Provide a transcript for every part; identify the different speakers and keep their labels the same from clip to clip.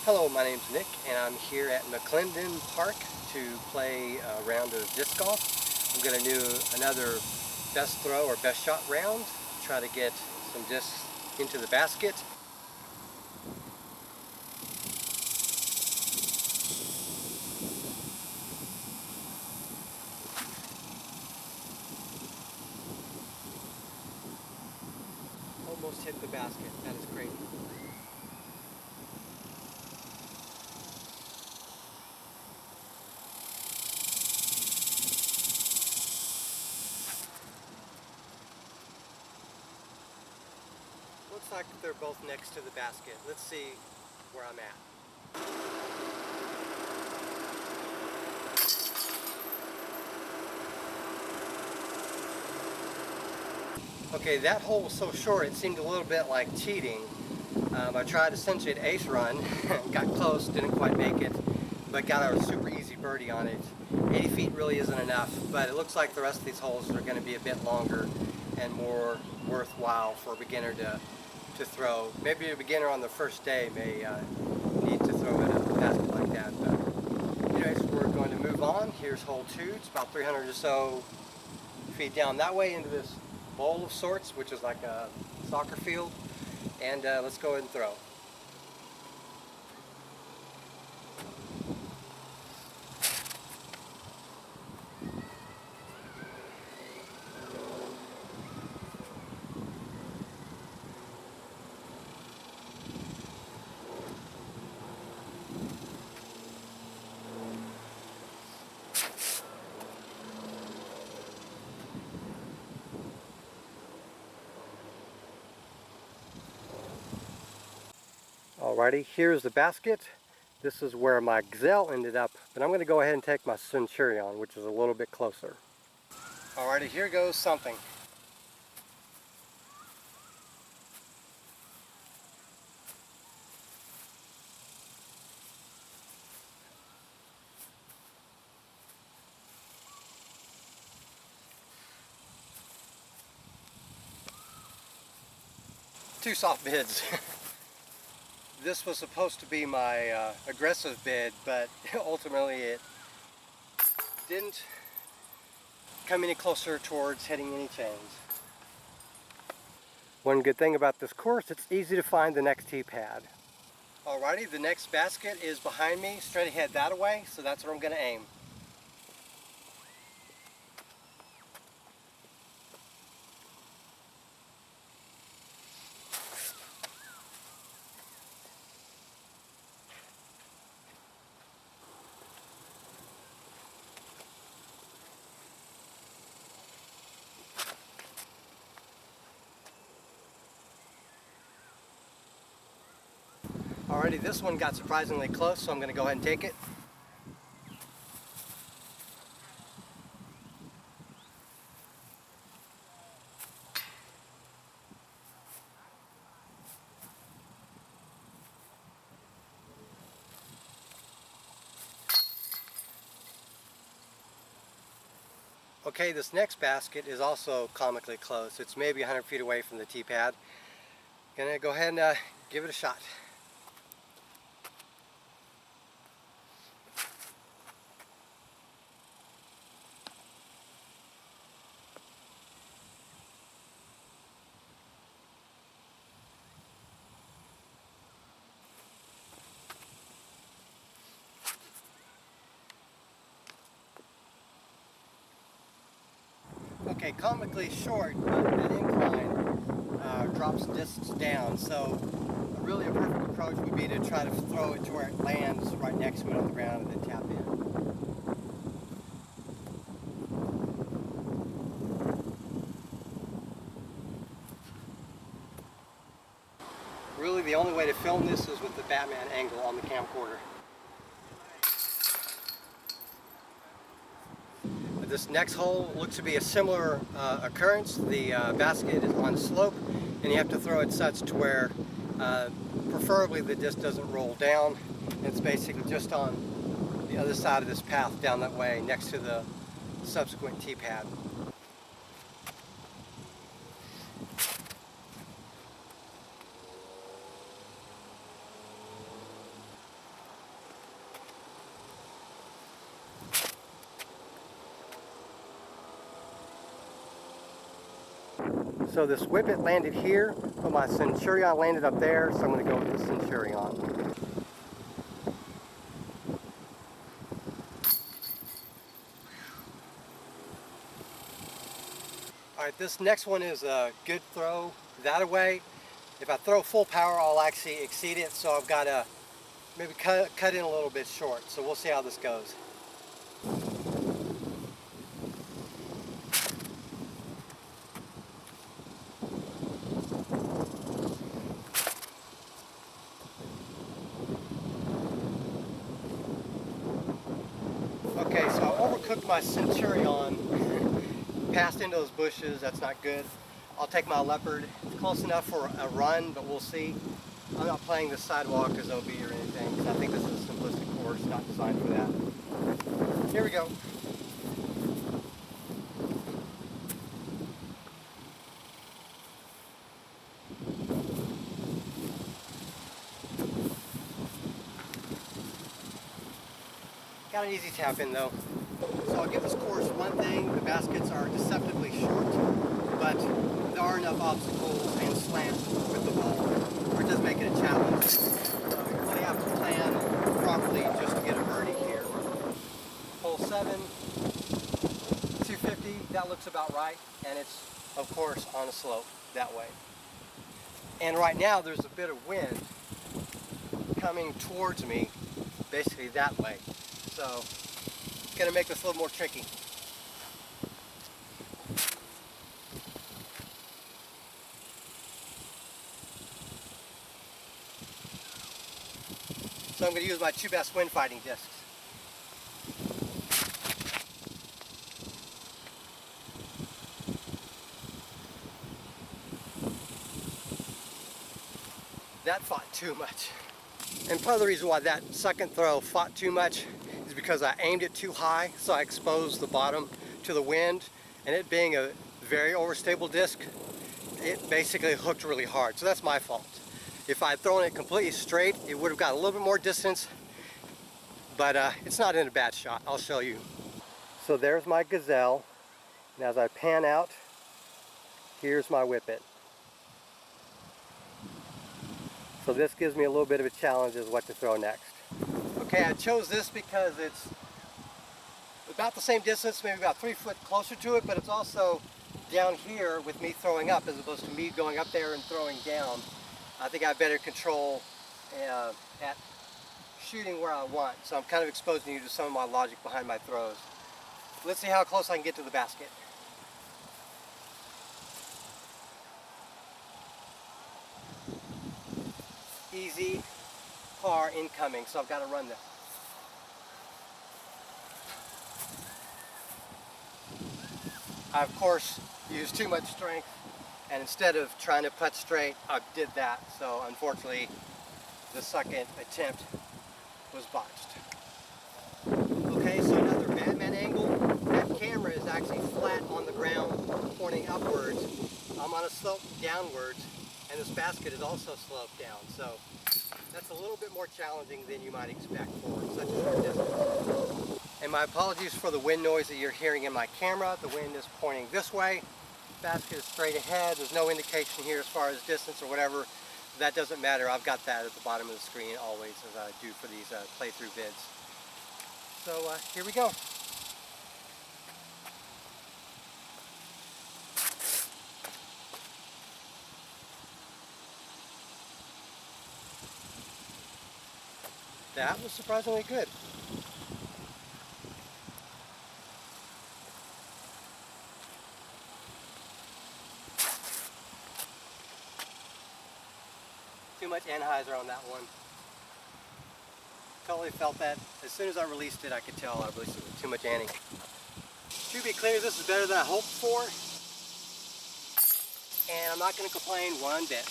Speaker 1: Hello, my name's Nick and I'm here at McClendan Park to play a round of disc golf. I'm going to do another best throw or best shot round, try to get some discs into the basket. Almost hit the basket, that is great. Looks like they're both next to the basket. Let's see where I'm at. Okay, that hole was so short it seemed a little bit like cheating. I tried essentially an ace run, got close, didn't quite make it, but got a super easy birdie on it. 80 feet really isn't enough, but it looks like the rest of these holes are going to be a bit longer and more worthwhile for a beginner to throw. Maybe a beginner on the first day may need to throw in a basket like that. But anyways, we're going to move on. Here's hole 2. It's about 300 or so feet down that way into this bowl of sorts, which is like a soccer field. And let's go ahead and throw. Alrighty, here's the basket. This is where my gazelle ended up, but I'm going to go ahead and take my centurion, which is a little bit closer. Alrighty, here goes something. Two soft bids. This was supposed to be my aggressive bid, but ultimately it didn't come any closer towards hitting any chains. One good thing about this course, it's easy to find the next tee pad. Alrighty, the next basket is behind me, straight ahead that way, so that's where I'm going to aim. Alrighty, this one got surprisingly close, so I'm going to go ahead and take it. Okay, this next basket is also comically close. It's maybe 100 feet away from the tee pad. Gonna go ahead and give it a shot. Okay, comically short, but that incline drops discs down, so really a perfect approach would be to try to throw it to where it lands right next to it on the ground and then tap in. Really the only way to film this is with the Batman angle on the camcorder. This next hole looks to be a similar occurrence. The basket is on a slope and you have to throw it such to where preferably the disc doesn't roll down. It's basically just on the other side of this path down that way next to the subsequent tee pad. So this whippet landed here, but my Centurion landed up there, so I'm going to go with the Centurion. Alright, this next one is a good throw that away. If I throw full power, I'll actually exceed it, so I've got to maybe cut in a little bit short. So we'll see how this goes. Okay, so I overcooked my Centurion, passed into those bushes. That's not good. I'll take my Leopard. It's close enough for a run, but we'll see. I'm not playing the sidewalk as OB or anything, because I think this is a simplistic course, not designed for that. Here we go. Got an easy tap in though. So I'll give this course one thing: the baskets are deceptively short, but there are enough obstacles and slants with the ball where it does make it a challenge. So you really have to plan properly just to get a birdie here. Hole 7, 250, that looks about right, and it's of course on a slope that way. And right now there's a bit of wind coming towards me, basically that way. So it's going to make this a little more tricky. So I'm going to use my 2 best wind fighting discs. That fought too much. And part of the reason why that second throw fought too much is because I aimed it too high, so I exposed the bottom to the wind, and it being a very overstable disc, it basically hooked really hard. So that's my fault. If I had thrown it completely straight, it would have got a little bit more distance, but it's not in a bad shot. I'll show you. So there's my gazelle, and as I pan out, here's my whippet. So this gives me a little bit of a challenge as what to throw next. Okay, I chose this because it's about the same distance, maybe about 3 foot closer to it, but it's also down here with me throwing up as opposed to me going up there and throwing down. I think I have better control at shooting where I want, so I'm kind of exposing you to some of my logic behind my throws. Let's see how close I can get to the basket. Easy, par, incoming, so I've got to run this. I of course used too much strength, and instead of trying to putt straight, I did that, so unfortunately the second attempt was botched. Okay, so another Batman angle. That camera is actually flat on the ground, pointing upwards. I'm on a slope downwards, and this basket is also sloped down, so that's a little bit more challenging than you might expect for such a short distance. And my apologies for the wind noise that you're hearing in my camera. The wind is pointing this way. Basket is straight ahead. There's no indication here as far as distance or whatever. That doesn't matter. I've got that at the bottom of the screen always, as I do for these playthrough vids. So here we go. That was surprisingly good. Too much anhyzer on that one. Totally felt that. As soon as I released it, I could tell I released it with too much annie. To be clear, this is better than I hoped for, and I'm not going to complain one bit.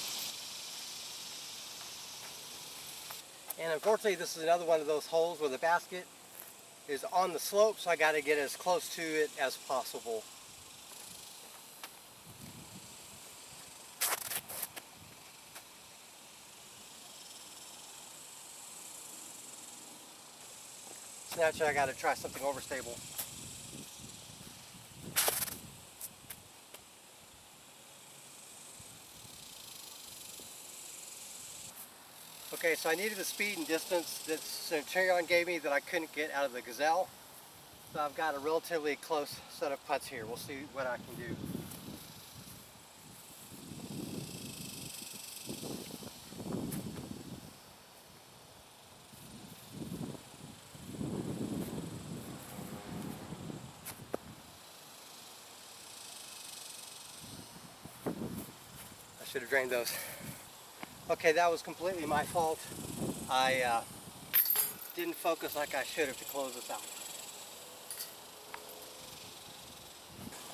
Speaker 1: And unfortunately, this is another one of those holes where the basket is on the slope, so I got to get as close to it as possible. So naturally, I got to try something overstable. Okay, so I needed the speed and distance that Centurion gave me that I couldn't get out of the Gazelle. So I've got a relatively close set of putts here. We'll see what I can do. I should have drained those. Okay, that was completely my fault. I didn't focus like I should have to close this out.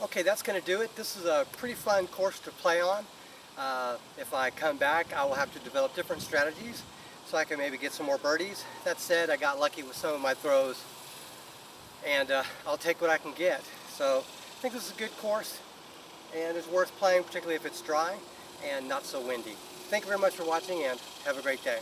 Speaker 1: Okay, that's going to do it. This is a pretty fun course to play on. If I come back, I will have to develop different strategies so I can maybe get some more birdies. That said, I got lucky with some of my throws, and I'll take what I can get. So I think this is a good course, and it's worth playing, particularly if it's dry and not so windy. Thank you very much for watching, and have a great day.